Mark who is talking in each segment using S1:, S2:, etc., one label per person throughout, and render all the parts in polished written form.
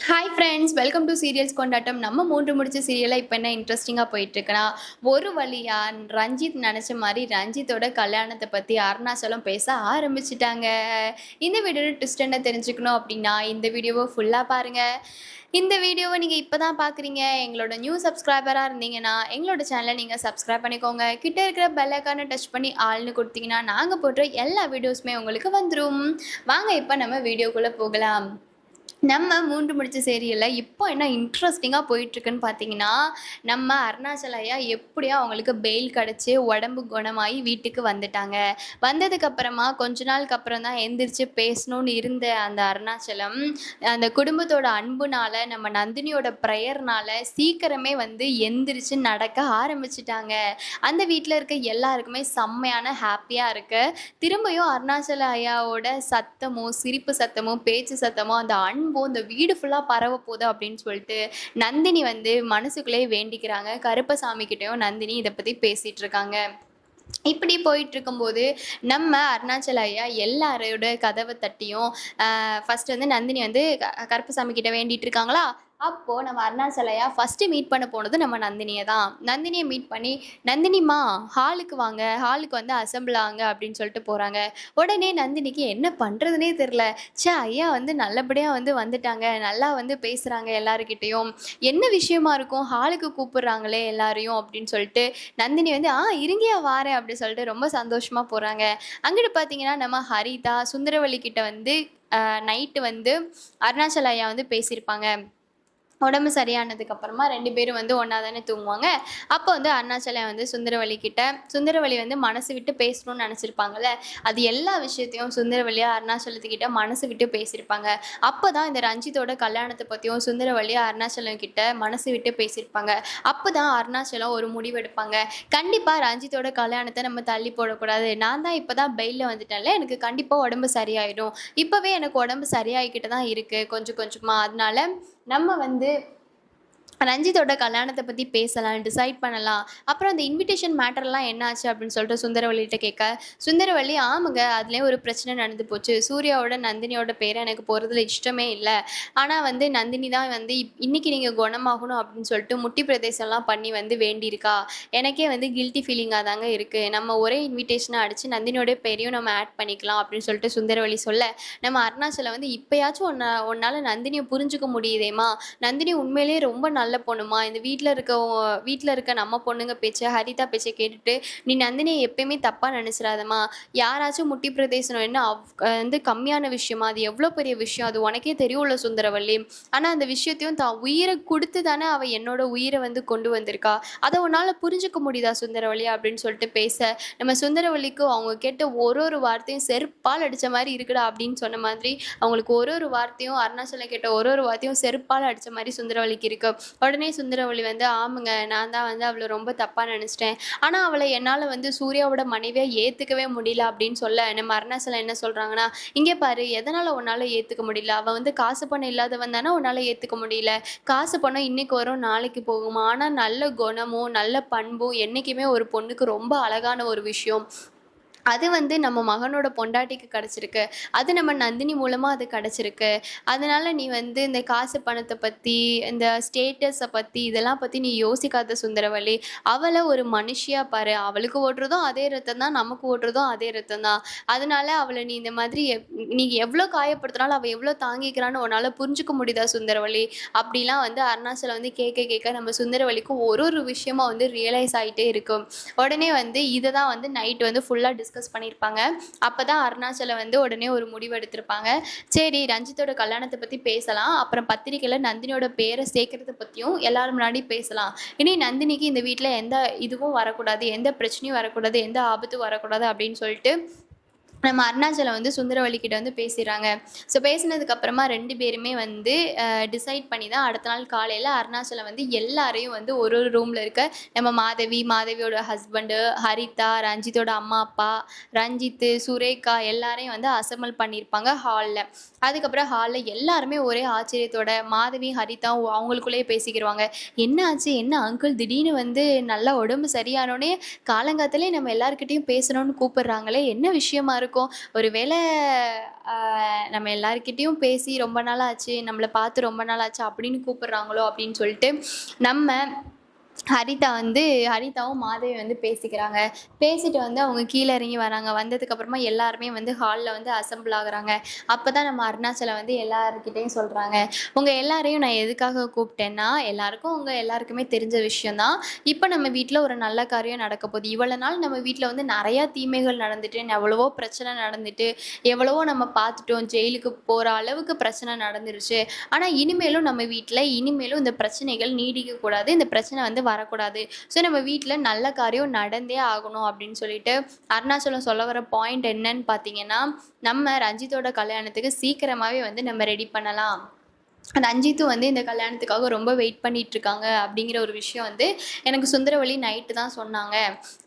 S1: Hi friends, welcome to serials கொண்டாட்டம். நம்ம 3 முடிச்ச சீரியலாக இப்போ என்ன இன்ட்ரெஸ்டிங்காக போயிட்டுருக்குன்னா, ஒரு வழியா ரஞ்சித் நினச்ச மாதிரி ரஞ்சித்தோட கல்யாணத்தை பற்றி அருணாச்சலம் பேச ஆரம்பிச்சிட்டாங்க. இந்த வீடியோட ட்விஸ்ட் என்ன தெரிஞ்சுக்கணும் அப்படின்னா, இந்த வீடியோவை ஃபுல்லாக பாருங்கள். இந்த வீடியோவை நீங்கள் இப்போ தான் பார்க்குறீங்க, எங்களோட நியூ சப்ஸ்கிரைபராக இருந்தீங்கன்னா எங்களோட சேனலை நீங்கள் சப்ஸ்கிரைப் பண்ணிக்கோங்க. கிட்ட இருக்கிற பெல் ஐக்கானை டச் பண்ணி ஆள்னு கொடுத்தீங்கன்னா நாங்கள் போடுற எல்லா வீடியோஸுமே உங்களுக்கு வந்துடும். வாங்க இப்போ நம்ம வீடியோக்குள்ளே போகலாம். நம்ம 3 முடிச்ச சீரியலில் இப்போ என்ன இன்ட்ரெஸ்டிங்காக போயிட்டுருக்குன்னு பார்த்தீங்கன்னா, நம்ம அருணாச்சலையா எப்படியோ அவங்களுக்கு பெயில் கிடச்சி உடம்பு குணமாகி வீட்டுக்கு வந்துட்டாங்க. வந்ததுக்கப்புறமா கொஞ்ச நாளுக்கு அப்புறம் தான் எந்திரிச்சு பேசணும்னு இருந்த அந்த அருணாச்சலம், அந்த குடும்பத்தோட அன்புனால, நம்ம நந்தினியோட ப்ரேயர்னால சீக்கிரமே வந்து எந்திரிச்சு நடக்க ஆரம்பிச்சிட்டாங்க. அந்த வீட்டில் இருக்க எல்லாருக்குமே செம்மையான ஹாப்பியாக இருக்கு. திரும்பியும் அருணாச்சல ஐயாவோட சத்தமும், சிரிப்பு சத்தமும், பேச்சு சத்தமும், அந்த இந்த வீடு ஃபுல்லாக பரவ போகுது அப்படின்னு சொல்லிட்டு நந்தினி வந்து மனசுக்குள்ளேயே வேண்டிக்கிறாங்க. கருப்பசாமி கிட்டேயும் நந்தினி இதை பற்றி பேசிகிட்டு இருக்காங்க. இப்படி போயிட்டு இருக்கும்போது நம்ம அருணாச்சல ஐயா எல்லாரோட கதவை தட்டியும் ஃபர்ஸ்ட் வந்து நந்தினி வந்து கருப்பசாமி கிட்ட வேண்டிட்டு இருக்காங்களா. அப்போது நம்ம அருணாச்சலையா ஃபஸ்ட்டு மீட் பண்ண போனது நம்ம நந்தினியை தான். நந்தினியை மீட் பண்ணி, நந்தினிமா ஹாலுக்கு வாங்க, ஹாலுக்கு வந்து அசம்பிள் ஆங்க அப்படின்னு சொல்லிட்டு போகிறாங்க. உடனே நந்தினிக்கு என்ன பண்ணுறதுனே தெரில. ஐயா வந்து நல்லபடியாக வந்து வந்துட்டாங்க, நல்லா வந்து பேசுகிறாங்க எல்லாருக்கிட்டேயும், என்ன விஷயமா இருக்கும் ஹாலுக்கு கூப்பிட்றாங்களே எல்லாரையும் அப்படின்னு சொல்லிட்டு நந்தினி வந்து இருங்கயா வாரேன் அப்படின்னு சொல்லிட்டு ரொம்ப சந்தோஷமாக போகிறாங்க. அங்கிட்டு பார்த்தீங்கன்னா நம்ம ஹரிதா சுந்தரவல்லி கிட்ட வந்து நைட்டு வந்து அருணாச்சல ஐயா வந்து பேசியிருப்பாங்க. உடம்பு சரியானதுக்கப்புறமா 2 பேரும் வந்து ஒன்றா தானே தூங்குவாங்க. அப்போ வந்து அருணாச்சலம் வந்து சுந்தரவல்லி வந்து மனசு விட்டு பேசணும்னு நினச்சிருப்பாங்கல்ல, அது எல்லா விஷயத்தையும் சுந்தரவல்லியாக அருணாச்சலத்துக்கிட்ட மனசு விட்டு பேசியிருப்பாங்க. அப்போ தான் இந்த ரஞ்சித்தோட கல்யாணத்தை பற்றியும் சுந்தரவல்லியாக அருணாச்சலம் கிட்ட மனசு விட்டு பேசியிருப்பாங்க. அப்போ தான் அருணாச்சலம் ஒரு முடிவெடுப்பாங்க. கண்டிப்பாக ரஞ்சித்தோட கல்யாணத்தை நம்ம தள்ளி போடக்கூடாது, நான் தான் இப்போ தான் பெயிலில் வந்துட்டேன்ல, எனக்கு கண்டிப்பாக உடம்பு சரியாயிடும், இப்போவே எனக்கு உடம்பு சரியாகிக்கிட்டு தான் இருக்குது கொஞ்சம் கொஞ்சமாக, அதனால நம்ம வந்து ரஞ்சித்தோட கல்யாணத்தை பற்றி பேசலாம், டிசைட் பண்ணலாம். அப்புறம் அந்த இன்விடேஷன் மேட்டர்லாம் என்ன ஆச்சு அப்படின்னு சொல்லிட்டு சுந்தரவல்லிகிட்ட கேட்க, சுந்தரவல்லி ஆமாங்க அதுலேயே ஒரு பிரச்சனை நடந்து போச்சு, சூர்யாவோட நந்தினியோட பேரை எனக்கு போகிறதுல இஷ்டமே இல்லை, ஆனால் வந்து நந்தினி தான் வந்து இன்றைக்கி நீங்கள் குணமாகணும் அப்படின்னு சொல்லிட்டு முட்டி பிரதேசம்லாம் பண்ணி வந்து வேண்டியிருக்கா. எனக்கே வந்து கில்ட்டி ஃபீலிங்காக தாங்க இருக்குது, நம்ம ஒரே இன்விடேஷனை அடித்து நந்தினியோட பேரையும் நம்ம ஆட் பண்ணிக்கலாம் அப்படின்னு சொல்லிட்டு சுந்தரவல்லி சொல்ல, நம்ம அருணாச்சலம் வந்து இப்போயாச்சும் உன்னால் நந்தினியை புரிஞ்சுக்க முடியுதேம்மா, நந்தினி உண்மையிலேயே ரொம்ப நல்ல பொண்ணுமா, இந்த வீட்டில் இருக்க நம்ம பொண்ணுங்க பேச்சை ஹரிதா பேச்சை கேட்டுட்டு நீ நந்தினியை எப்பயுமே தப்பாக நினச்சிடாதம்மா, யாராச்சும் முட்டி பிரதேசம் என்ன வந்து கம்மியான விஷயமா, அது எவ்வளோ பெரிய விஷயம், அது உனக்கே தெரியும்ல சுந்தரவல்லி, ஆனால் அந்த விஷயத்தையும் தான் உயிரை கொடுத்து தானே அவள் என்னோட உயிரை வந்து கொண்டு வந்திருக்கா, அதை உன்னால் புரிஞ்சுக்க முடியுதா சுந்தரவல்லி அப்படின்னு சொல்லிட்டு பேச, நம்ம சுந்தரவல்லிக்கு அவங்க கேட்ட ஒரு வார்த்தையும் செருப்பால் அடித்த மாதிரி இருக்குடா அப்படின்னு சொன்ன மாதிரி அவங்களுக்கு ஒரு வார்த்தையும் அருணாச்சலம் கேட்ட ஒரு வார்த்தையும் செருப்பால் அடித்த மாதிரி சுந்தரவல்லிக்கு இருக்கு. உடனே சுந்தரவல்லி வந்து ஆமாங்க நான் தான் வந்து அவளை ரொம்ப தப்பாக நினச்சிட்டேன், ஆனால் அவளை என்னால் வந்து சூர்யாவோட மனைவியாக ஏற்றுக்கவே முடியல அப்படின்னு சொல்ல, நம்ம அருணாச்சலம் என்ன சொல்கிறாங்கன்னா, இங்கே பாரு எதனால் உன்னால் ஏற்றுக்க முடியல, அவள் வந்து காசு பணம் இல்லாதவன் தானே உன்னால் ஏற்றுக்க முடியல, காசு பணம் இன்றைக்கி வரும் நாளைக்கு போகுமா, ஆனால் நல்ல குணமும் நல்ல பண்பும் என்றைக்குமே ஒரு பொண்ணுக்கு ரொம்ப அழகான ஒரு விஷயம், அது வந்து நம்ம மகனோட பொண்டாட்டிக்கு கிடச்சிருக்கு, அது நம்ம நந்தினி மூலமாக அது கிடச்சிருக்கு, அதனால் நீ வந்து இந்த காசு பணத்தை பற்றி இந்த ஸ்டேட்டஸை பற்றி இதெல்லாம் பற்றி நீ யோசிக்காத சுந்தரவல்லி, அவளை ஒரு மனுஷியாக பாரு, அவளுக்கு ஓட்டுறதும் அதே ரத்தம் தான், நமக்கு ஓட்டுறதும் அதே ரத்தம் தான், அதனால் அவளை நீ இந்த மாதிரி நீ எவ்வளோ காயப்படுத்தினாலும் அவள் எவ்வளோ தாங்கிக்கிறான்னு உன்னால் புரிஞ்சுக்க முடியுதா சுந்தரவல்லி அப்படிலாம் வந்து அருணாச்சலம் வந்து கேட்க நம்ம சுந்தரவல்லிக்கும் ஒரு விஷயமா வந்து ரியலைஸ் ஆகிட்டே இருக்கும். உடனே வந்து இதை தான் வந்து நைட் வந்து ஃபுல்லாக டிஸ்கஸ் பண்ணியிருப்பாங்க. அப்போ தான் அருணாச்சலம் வந்து உடனே ஒரு முடிவு எடுத்திருப்பாங்க. சரி ரஞ்சித்தோட கல்யாணத்தை பற்றி பேசலாம், அப்புறம் பத்திரிக்கையில் நந்தினியோட பேரை சேர்க்கறத பற்றியும் எல்லாரும் முன்னாடி பேசலாம், இனி நந்தினிக்கு இந்த வீட்டில் எந்த இதுவும் வரக்கூடாது, எந்த பிரச்சனையும் வரக்கூடாது, எந்த ஆபத்தும் வரக்கூடாது அப்படின்னு சொல்லிட்டு நம்ம அருணாச்சலம் வந்து சுந்தரவல்லி கிட்ட வந்து பேசிடுறாங்க. ஸோ பேசினதுக்கப்புறமா 2 பேருமே வந்து டிசைட் பண்ணி தான் அடுத்த நாள் காலையில் அருணாச்சலம் வந்து எல்லாரையும் வந்து ஒரு ரூமில் இருக்க நம்ம மாதவியோட ஹஸ்பண்டு, ஹரிதா, ரஞ்சித்தோட அம்மா அப்பா, ரஞ்சித்து, சுரேகா எல்லாரையும் வந்து அசம்பிள் பண்ணியிருப்பாங்க ஹாலில். அதுக்கப்புறம் ஹாலில் எல்லாருமே ஒரே ஆச்சரியத்தோட மாதவி ஹரிதா அவங்களுக்குள்ளேயே பேசிக்கிடுவாங்க, என்ன ஆச்சு, என்ன அங்கிள் திடீர்னு வந்து நல்லா உடம்பு சரியானோடனே காலங்காலத்திலே நம்ம எல்லாருக்கிட்டையும் பேசணும்னு கூப்பிடுறாங்களே, என்ன விஷயமா இருக்கும் இருக்கும். ஒருவேளை நம்ம எல்லார்கிட்டயும் பேசி ரொம்ப நாள் ஆச்சு, நம்மள பார்த்து ரொம்ப நாள் ஆச்சு அப்படின்னு கூப்பிடுறாங்களோ அப்படின்னு சொல்லிட்டு நம்ம ஹரிதாவும் மாதவி வந்து பேசிக்கிறாங்க. பேசிட்டு வந்து அவங்க கீழ இறங்கி வராங்க. வந்ததுக்கப்புறமா எல்லாருமே வந்து ஹால்ல வந்து அசெம்பிள் ஆகுறாங்க. அப்பதான் நம்ம அருணாச்சலம் வந்து எல்லார்கிட்டயும் சொல்றாங்க. உங்க எல்லாரையும் நான் எதுக்காக கூப்பிட்டேன்னா, உங்க எல்லாருக்குமே தெரிஞ்ச விஷயம் தான். இப்ப நம்ம வீட்ல ஒரு நல்ல காரியம் நடக்க போகுது. இவ்வளவு நாள் நம்ம வீட்ல வந்து நெறைய தீமைகள் நடந்துட்டு, எவ்வளவோ பிரச்சனை நடந்துட்டு, எவ்வளவோ நம்ம பார்த்துட்டோம். ஜெயிலுக்கு போற அளவுக்கு பிரச்சனை நடந்துருச்சு. ஆனா இனிமேலும் இந்த பிரச்சனைகள் நீடிக்கக்கூடாது. இந்த பிரச்சனை வந்து வரக்கூடாது. ஸோ நம்ம வீட்ல நல்ல காரியம் நடந்தே ஆகணும் அப்படின்னு சொல்லிட்டு அருணாச்சலம் சொல்ல வர பாயிண்ட் என்னன்னு பார்த்தீங்கன்னா, நம்ம ரஞ்சித்தோட கல்யாணத்துக்கு சீக்கிரமாவே வந்து நம்ம ரெடி பண்ணலாம். ரஞ்சித்தும் வந்து இந்த கல்யாணத்துக்காக ரொம்ப வெயிட் பண்ணிட்டு இருக்காங்க அப்படிங்கிற ஒரு விஷயம் வந்து எனக்கு சுந்தரவழி நைட்டு தான் சொன்னாங்க.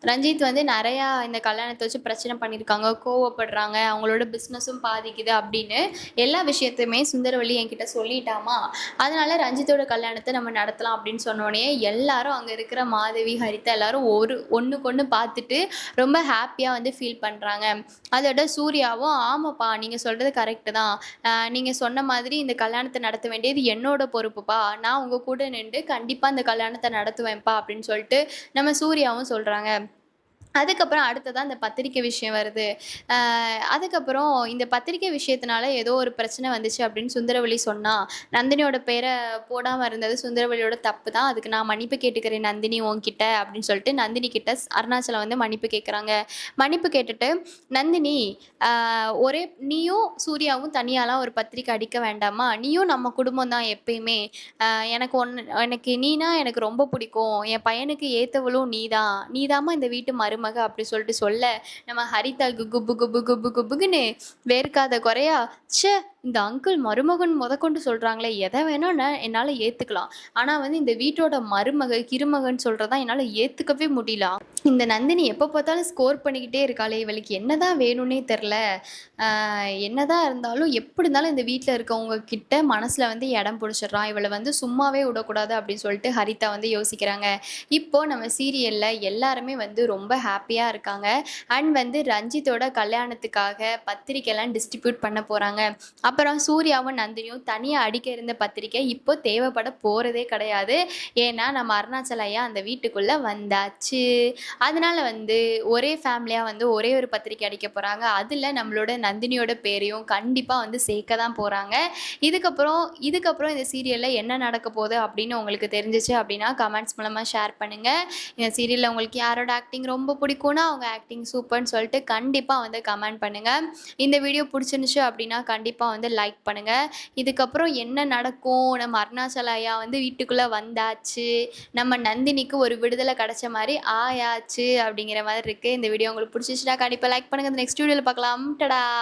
S1: ரஞ்சித் வந்து நிறையா இந்த கல்யாணத்தை வச்சு பிரச்சனை பண்ணியிருக்காங்க, கோவப்படுறாங்க, அவங்களோட பிஸ்னஸும் பாதிக்குது அப்படின்னு எல்லா விஷயத்தையுமே சுந்தரவழி என்கிட்ட சொல்லிட்டாமா. அதனால ரஞ்சித்தோட கல்யாணத்தை நம்ம நடத்தலாம் அப்படின்னு சொன்னோடனே எல்லாரும் அங்கே இருக்கிற மாதவி, ஹரிதா எல்லாரும் ஒன்றுக்கு ஒன்று பார்த்துட்டு ரொம்ப ஹாப்பியாக வந்து ஃபீல் பண்ணுறாங்க. அதோட சூர்யாவும் ஆமாப்பா நீங்கள் சொல்கிறது கரெக்டு தான், நீங்கள் சொன்ன மாதிரி இந்த கல்யாணத்தை நடத்த வேண்டியது என்னோட பொறுப்புப்பா, நான் உங்க கூட நின்று கண்டிப்பா இந்த கல்யாணத்தை நடத்துவேன்ப்பா அப்படின்னு சொல்லிட்டு நம்ம சூர்யாவும் சொல்றாங்க. அதுக்கப்புறம் அடுத்ததான் இந்த பத்திரிக்கை விஷயம் வருது. அதுக்கப்புறம் இந்த பத்திரிக்கை விஷயத்தினால ஏதோ ஒரு பிரச்சனை வந்துச்சு அப்படின்னு சுந்தரவழி சொன்னா. நந்தினியோட பேரை போடாமல் இருந்தது சுந்தரவழியோட தப்பு தான், அதுக்கு நான் மன்னிப்பு கேட்டுக்கிறேன் நந்தினி உன்கிட்ட அப்படின்னு சொல்லிட்டு நந்தினி கிட்ட அருணாச்சலம் வந்து மன்னிப்பு கேட்குறாங்க. மன்னிப்பு கேட்டுட்டு நந்தினி, ஒரே நீயும் சூர்யாவும் தனியாலாம் ஒரு பத்திரிக்கை அடிக்க வேண்டாமா, நீயும் நம்ம குடும்பம் தான் எப்பயுமே, எனக்கு நீனா எனக்கு ரொம்ப பிடிக்கும், என் பையனுக்கு ஏற்றவளும் நீதாம்மா இந்த வீட்டு மருமக அப்படி சொல்லிட்டு சொல்ல நம்ம ஹரிதா குபு குபு குபு குபுக்குன்னு வேர்க்காத குறையா, ச்சே இந்த அங்கிள் மருமகன் முதற்கொண்டு சொல்றாங்களே, எதை வேணா என்னால் ஏற்றுக்கலாம், ஆனால் வந்து இந்த வீட்டோட கிருமகன் சொல்கிறதா என்னால் ஏற்றுக்கவே முடியல. இந்த நந்தினி எப்போ பார்த்தாலும் ஸ்கோர் பண்ணிக்கிட்டே இருக்காளே, இவளுக்கு என்னதான் வேணும்னே தெரில, என்னதான் இருந்தாலும் எப்படி இருந்தாலும் இந்த வீட்டில் இருக்கவங்க கிட்ட மனசில் வந்து இடம் பிடிச்சிடுறான், இவளை வந்து சும்மாவே விடக்கூடாது அப்படின்னு சொல்லிட்டு ஹரிதா வந்து யோசிக்கிறாங்க. இப்போது நம்ம சீரியலில் எல்லாருமே வந்து ரொம்ப ஹாப்பியாக இருக்காங்க. அண்ட் வந்து ரஞ்சித்தோட கல்யாணத்துக்காக பத்திரிக்கைலாம் டிஸ்ட்ரிபியூட் பண்ண போகிறாங்க. அப்புறம் சூர்யாவும் நந்தினியும் தனியாக அடிக்க இருந்த பத்திரிக்கை இப்போ தேவைப்பட போகிறதே கிடையாது. ஏன்னா நம்ம அருணாச்சல ஐயா அந்த வீட்டுக்குள்ளே வந்தாச்சு. அதனால வந்து ஒரே ஃபேமிலியாக வந்து ஒரே ஒரு பத்திரிக்கை அடிக்க போகிறாங்க. அதில் நம்மளோட நந்தினியோட பேரையும் கண்டிப்பாக வந்து சேர்க்க தான் போகிறாங்க. இதுக்கப்புறம் இந்த சீரியலில் என்ன நடக்க போகுது அப்படின்னு உங்களுக்கு தெரிஞ்சிச்சு அப்படின்னா கமெண்ட்ஸ் மூலமாக ஷேர் பண்ணுங்கள். இந்த சீரியலில் உங்களுக்கு யாரோட ஆக்டிங் ரொம்ப பிடிக்கும்னா அவங்க ஆக்டிங் சூப்பர்னு சொல்லிட்டு கண்டிப்பாக வந்து கமெண்ட் பண்ணுங்கள். இந்த வீடியோ பிடிச்சிருந்துச்சு அப்படின்னா கண்டிப்பாக வந்து லைக் பண்ணுங்கள். இதுக்கப்புறம் என்ன நடக்கும், நம்ம அருணாச்சல ஐயா வந்து வீட்டுக்குள்ளே வந்தாச்சு, நம்ம நந்தினிக்கு ஒரு விடுதலை கிடைச்ச மாதிரி ஆயாச்சு அப்படிங்கிற மாதிரி இருக்குது. இந்த வீடியோ உங்களுக்கு பிடிச்சிச்சுன்னா கண்டிப்பாக லைக் பண்ணுங்கள். நெக்ஸ்ட் வீடியோவில் பார்க்கலாம். டடா.